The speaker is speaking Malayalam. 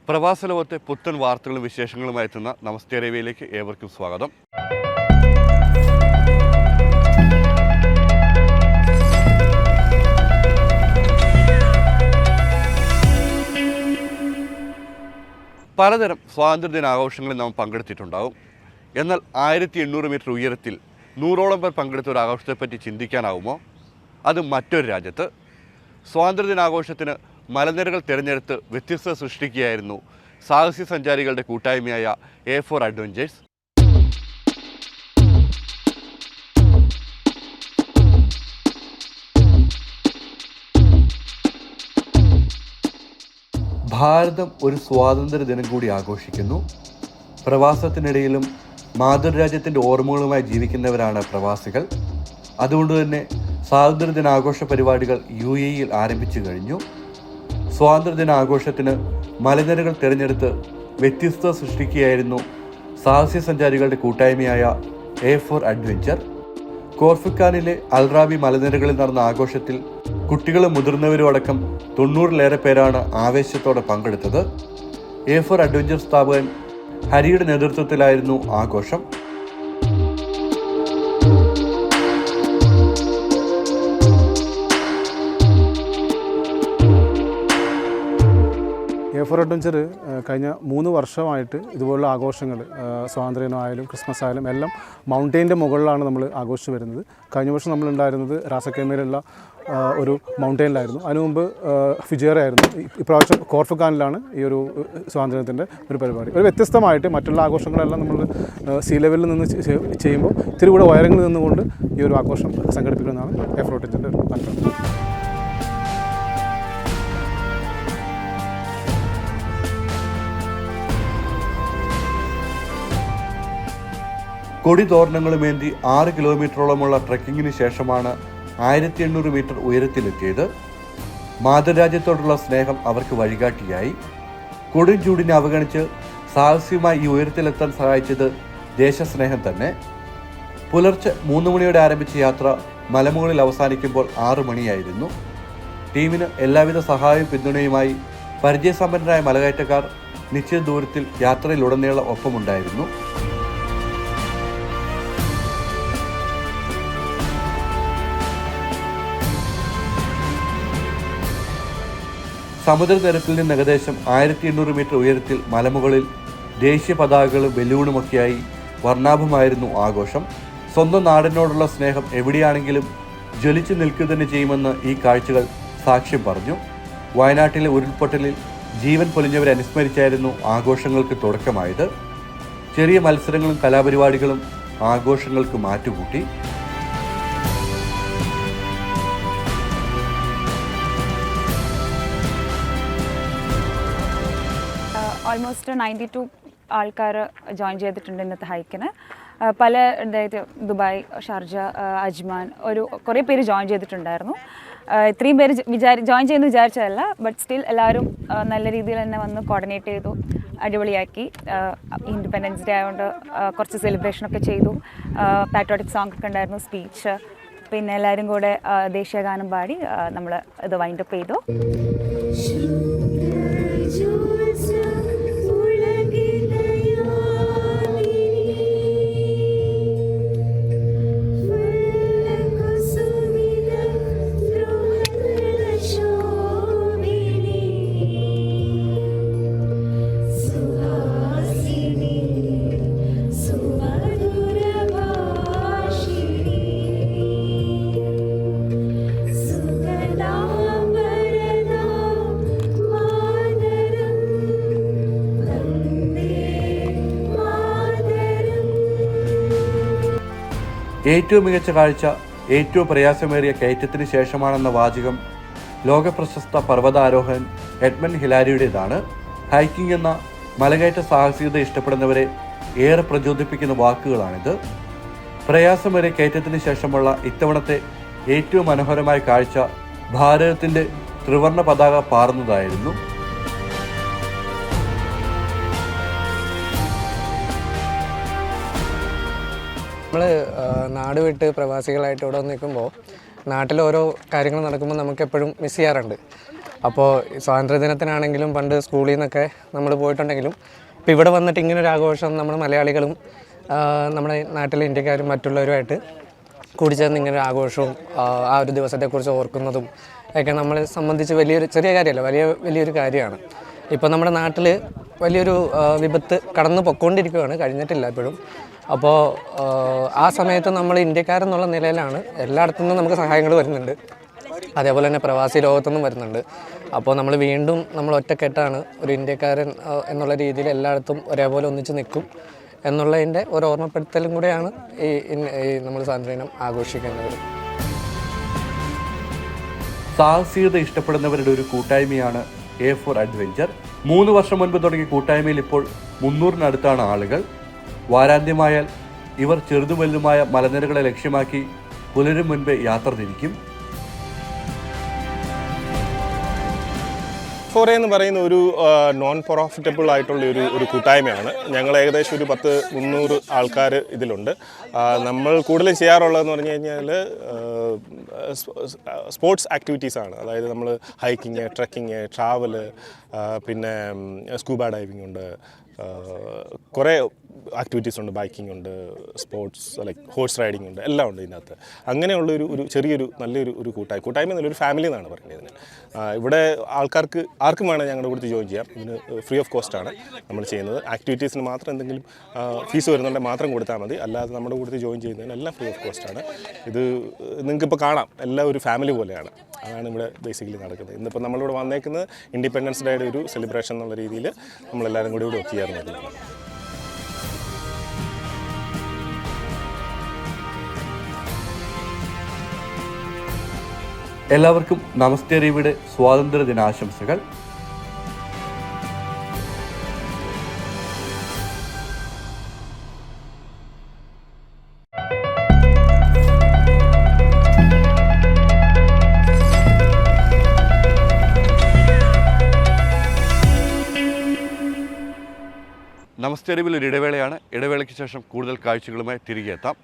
പ്രവാസ ലോകത്തെ പുത്തൻ വാർത്തകളും വിശേഷങ്ങളുമായി എത്തുന്ന നമസ്തേ അറേബ്യയിലേക്ക് ഏവർക്കും സ്വാഗതം. പലതരം സ്വാതന്ത്ര്യദിനാഘോഷങ്ങളിൽ നാം പങ്കെടുത്തിട്ടുണ്ടാകും. എന്നാൽ 1800 മീറ്റർ ഉയരത്തിൽ 100ഓളം പേർ പങ്കെടുത്ത ഒരു ആഘോഷത്തെപ്പറ്റി ചിന്തിക്കാനാവുമോ? അത് മറ്റൊരു രാജ്യത്ത്. സ്വാതന്ത്ര്യദിനാഘോഷത്തിന് മലനിരകൾ തിരഞ്ഞെടുത്ത് വ്യത്യസ്തത സൃഷ്ടിക്കുകയായിരുന്നു സാഹസിക സഞ്ചാരികളുടെ കൂട്ടായ്മയായ A4 അഡ്വഞ്ചേഴ്സ്. ഭാരതം ഒരു സ്വാതന്ത്ര്യ ദിനം കൂടി ആഘോഷിക്കുന്നു. പ്രവാസത്തിനിടയിലും മാതൃരാജ്യത്തിൻ്റെ ഓർമ്മകളുമായി ജീവിക്കുന്നവരാണ് പ്രവാസികൾ. അതുകൊണ്ട് തന്നെ സ്വാതന്ത്ര്യദിനാഘോഷ പരിപാടികൾ UAE ആരംഭിച്ചു കഴിഞ്ഞു. സ്വാതന്ത്ര്യദിനാഘോഷത്തിന് മലനിരകൾ തിരഞ്ഞെടുത്ത് വ്യത്യസ്തത സൃഷ്ടിക്കുകയായിരുന്നു സാഹസിക സഞ്ചാരികളുടെ കൂട്ടായ്മയായ A4 അഡ്വഞ്ചർ. കോർഫിക്കാനിലെ അൽറാബി മലനിരകളിൽ നടന്ന ആഘോഷത്തിൽ കുട്ടികളും മുതിർന്നവരും അടക്കം 90-ലേറെ പേരാണ് ആവേശത്തോടെ പങ്കെടുത്തത്. A4 അഡ്വഞ്ചർ സ്ഥാപകൻ ഹരിയുടെ നേതൃത്വത്തിലായിരുന്നു ആഘോഷം. A4 അഡ്വഞ്ചർ കഴിഞ്ഞ 3 വർഷമായിട്ട് ഇതുപോലുള്ള ആഘോഷങ്ങൾ, സ്വാതന്ത്ര്യദിനമായാലും ക്രിസ്മസ് ആയാലും എല്ലാം മൗണ്ടെയിൻ്റെ മുകളിലാണ് നമ്മൾ ആഘോഷിച്ച് വരുന്നത്. കഴിഞ്ഞ വർഷം നമ്മളുണ്ടായിരുന്നത് റാസക്കേമയിലുള്ള ഒരു മൗണ്ടെയിനിലായിരുന്നു. അതിനു മുമ്പ് ഫിജേറയായിരുന്നു. ഇപ്രാവശ്യം കോർഫിക്കാനിലാണ് ഈ ഒരു സ്വാതന്ത്ര്യത്തിൻ്റെ ഒരു പരിപാടി. ഒരു വ്യത്യസ്തമായിട്ട് മറ്റുള്ള ആഘോഷങ്ങളെല്ലാം നമ്മൾ സീ ലെവലിൽ നിന്ന് ചെയ്യുമ്പോൾ ഇത്തിരി കൂടെ ഉയരങ്ങളിൽ നിന്നുകൊണ്ട് ഈ ഒരു ആഘോഷം സംഘടിപ്പിക്കുന്നതാണ് A4 അഡ്വഞ്ചറിൻ്റെ ഒരു താല്പര്യം. കൊടി തോരണങ്ങളുമേന്തി 6 കിലോമീറ്ററോളമുള്ള ട്രെക്കിങ്ങിന് ശേഷമാണ് 1800 മീറ്റർ ഉയരത്തിലെത്തിയത്. മാതൃരാജ്യത്തോടുള്ള സ്നേഹം അവർക്ക് വഴികാട്ടിയായി. കൊടും ചൂടിനെ അവഗണിച്ച് സാഹസികമായി ഈ ഉയരത്തിലെത്താൻ സഹായിച്ചത് ദേശസ്നേഹം തന്നെ. പുലർച്ചെ 3 മണിയോടെ ആരംഭിച്ച യാത്ര മലമുകളിൽ അവസാനിക്കുമ്പോൾ 6 മണിയായിരുന്നു. ടീമിന് എല്ലാവിധ സഹായവും പിന്തുണയുമായി പരിചയസമ്പന്നരായ മലകയറ്റക്കാർ നിശ്ചിത ദൂരത്തിൽ യാത്രയിലുടനീളം ഒപ്പമുണ്ടായിരുന്നു. സമുദ്രനിരപ്പിൽ നിന്ന് ഏകദേശം 1800 മീറ്റർ ഉയരത്തിൽ മലമുകളിൽ ദേശീയ പതാകകളും ബലൂണുമൊക്കെയായി വർണ്ണാഭമായിരുന്നു ആഘോഷം. സ്വന്തം നാടിനോടുള്ള സ്നേഹം എവിടെയാണെങ്കിലും ജ്വലിച്ചു നിൽക്കുക തന്നെ ചെയ്യുമെന്ന് ഈ കാഴ്ചകൾ സാക്ഷ്യം പറഞ്ഞു. വയനാട്ടിലെ ഉരുൾപൊട്ടലിൽ ജീവൻ പൊലിഞ്ഞവരെ അനുസ്മരിച്ചായിരുന്നു ആഘോഷങ്ങൾക്ക് തുടക്കമായത്. ചെറിയ മത്സരങ്ങളും കലാപരിപാടികളും ആഘോഷങ്ങൾക്ക് മാറ്റുകൂട്ടി. ഓൾമോസ്റ്റ് 92 ആൾക്കാർ ജോയിൻ ചെയ്തിട്ടുണ്ട് ഇന്നത്തെ ഹൈക്കിന്. പല, അതായത് ദുബായ്, ഷാർജ, അജ്മാൻ, കുറേ പേര് ജോയിൻ ചെയ്തിട്ടുണ്ടായിരുന്നു. ഇത്രയും പേര് ജോയിൻ ചെയ്യുമെന്ന് വിചാരിച്ചതല്ല, ബട്ട് സ്റ്റിൽ എല്ലാവരും നല്ല രീതിയിൽ തന്നെ വന്ന് കോർഡിനേറ്റ് ചെയ്തു, അടിപൊളിയാക്കി. ഇൻഡിപെൻഡൻസ് ഡേ ആയതുകൊണ്ട് കുറച്ച് സെലിബ്രേഷനൊക്കെ ചെയ്തു. പാട്രിയോട്ടിക് സോങ് ഒക്കെ ഉണ്ടായിരുന്നു, സ്പീച്ച്, പിന്നെ എല്ലാവരും കൂടെ ദേശീയഗാനം പാടി നമ്മൾ ഇത് വൈൻഡപ്പ് ചെയ്തു. ഏറ്റവും മികച്ച കാഴ്ച ഏറ്റവും പ്രയാസമേറിയ കയറ്റത്തിന് ശേഷമാണെന്ന വാചകം ലോകപ്രശസ്ത പർവ്വതാരോഹകൻ എഡ്മണ്ട് ഹിലാരിയുടേതാണ്. ഹൈക്കിംഗ് എന്ന മലകയറ്റ സാഹസികത ഇഷ്ടപ്പെടുന്നവരെ ഏറെ പ്രചോദിപ്പിക്കുന്ന വാക്കുകളാണിത്. പ്രയാസമേറിയ കയറ്റത്തിന് ശേഷമുള്ള ഇത്തവണത്തെ ഏറ്റവും മനോഹരമായ കാഴ്ച ഭാരതത്തിൻ്റെ ത്രിവർണ്ണ പതാക പാറുന്നതായിരുന്നു. നമ്മൾ നാട് വിട്ട് പ്രവാസികളായിട്ട് ഇവിടെ നിൽക്കുമ്പോൾ നാട്ടിൽ ഓരോ കാര്യങ്ങൾ നടക്കുമ്പോൾ നമുക്ക് എപ്പോഴും മിസ് ചെയ്യാറുണ്ട്. അപ്പോൾ സ്വാതന്ത്ര്യദിനത്തിനാണെങ്കിലും പണ്ട് സ്കൂളിൽ നിന്നൊക്കെ നമ്മൾ പോയിട്ടുണ്ടെങ്കിലും ഇപ്പോൾ ഇവിടെ വന്നിട്ട് ഇങ്ങനൊരു ആഘോഷം നമ്മൾ മലയാളികളും നമ്മുടെ നാട്ടിലെ ഇന്ത്യക്കാരും മറ്റുള്ളവരുമായിട്ട് കൂടിച്ചേർന്ന് ഇങ്ങനൊരു ആഘോഷവും ആ ഒരു ദിവസത്തെക്കുറിച്ച് ഓർക്കുന്നതും ഒക്കെ നമ്മളെ സംബന്ധിച്ച് ചെറിയ കാര്യമല്ല, വലിയൊരു കാര്യമാണ്. ഇപ്പോൾ നമ്മുടെ നാട്ടിൽ വലിയൊരു വിപത്ത് കടന്നു പൊയ്ക്കൊണ്ടിരിക്കുകയാണ്, കഴിഞ്ഞിട്ടില്ല ഇപ്പോഴും. അപ്പോൾ ആ സമയത്ത് നമ്മൾ ഇന്ത്യക്കാരെന്നുള്ള നിലയിലാണ് എല്ലായിടത്തു നിന്നും നമുക്ക് സഹായങ്ങൾ വരുന്നുണ്ട്, അതേപോലെ തന്നെ പ്രവാസി ലോകത്തുനിന്നും വരുന്നുണ്ട്. അപ്പോൾ നമ്മൾ ഒറ്റക്കെട്ടാണ്, ഒരു ഇന്ത്യക്കാരൻ എന്നുള്ള രീതിയിൽ എല്ലായിടത്തും ഒരേപോലെ ഒന്നിച്ച് നിൽക്കും എന്നുള്ളതിൻ്റെ ഒരു ഓർമ്മപ്പെടുത്തലും കൂടെയാണ് ഈ നമ്മൾ സ്വാതന്ത്ര്യദിനം ആഘോഷിക്കുന്നത്. സാഹസികത ഇഷ്ടപ്പെടുന്നവരുടെ ഒരു കൂട്ടായ്മയാണ് A4 അഡ്വഞ്ചർ. 3 വർഷം മുൻപ് തുടങ്ങിയ കൂട്ടായ്മയിൽ ഇപ്പോൾ 300-നടുത്താണ് ആളുകൾ. വാരാന്ത്യമായാൽ ഇവർ ചെറുതും വലുതുമായ മലനിരകളെ ലക്ഷ്യമാക്കി പുലരും മുൻപേ യാത്ര തിരിക്കും. A4 എന്ന് പറയുന്ന ഒരു നോൺ പ്രോഫിറ്റബിൾ ആയിട്ടുള്ള ഒരു കൂട്ടായ്മയാണ്. ഞങ്ങൾ ഏകദേശം ഒരു 300 ആൾക്കാർ ഇതിലുണ്ട്. നമ്മൾ കൂടുതലും ചെയ്യാറുള്ളതെന്ന് പറഞ്ഞു കഴിഞ്ഞാൽ സ്പോർട്സ് ആക്ടിവിറ്റീസാണ്. അതായത് നമ്മൾ ഹൈക്കിങ്, ട്രക്കിങ്, ട്രാവല്, പിന്നെ സ്കൂബ ഡൈവിംഗ് ഉണ്ട്, കുറേ ആക്ടിവിറ്റീസ് ഉണ്ട്, ബൈക്കിംഗ് ഉണ്ട്, സ്പോർട്സ് ലൈക്ക് ഹോഴ്സ് റൈഡിംഗ് ഉണ്ട്, എല്ലാം ഉണ്ട് ഇതിനകത്ത്. അങ്ങനെയുള്ള ഒരു ചെറിയൊരു നല്ലൊരു കൂട്ടായ്മ എന്നൊരു ഫാമിലി എന്നാണ് പറയുന്നത് ഇതിന്. ഇവിടെ ആർക്കും വേണം ഞങ്ങളുടെ കൂടെ ജോയിൻ ചെയ്യാം. ഇതിന് ഫ്രീ ഓഫ് കോസ്റ്റാണ് നമ്മൾ ചെയ്യുന്നത്. ആക്ടിവിറ്റീസിന് മാത്രം എന്തെങ്കിലും ഫീസ് വരുന്നുണ്ടെങ്കിൽ മാത്രം കൊടുത്താൽ മതി, അല്ലാതെ നമ്മുടെ കൂടെ ജോയിൻ ചെയ്യുന്നതിനെല്ലാം ഫ്രീ ഓഫ് കോസ്റ്റാണ്. ഇത് നിങ്ങൾക്കിപ്പോൾ കാണാം, എല്ലാം ഒരു ഫാമിലി പോലെയാണ്. അതാണ് ഇവിടെ ബേസിക്കലി നടക്കുന്നത്. ഇന്നിപ്പോൾ നമ്മളിവിടെ വന്നേക്കുന്നത് ഇൻഡിപെൻഡൻസ് ഡേയുടെ ഒരു സെലിബ്രേഷൻ എന്നുള്ള രീതിയിൽ നമ്മളെല്ലാവരും കൂടി ഇവിടെ ഒത്തുചേർന്നത്. എല്ലാവർക്കും നമസ്തേ റിവിയുടെ സ്വാതന്ത്ര്യ ദിനാശംസകൾ. നമസ്തേ റിവിൽ ഒരു ഇടവേളയാണ്. ഇടവേളയ്ക്ക് ശേഷം കൂടുതൽ കാഴ്ചകളുമായി തിരികെ എത്താം.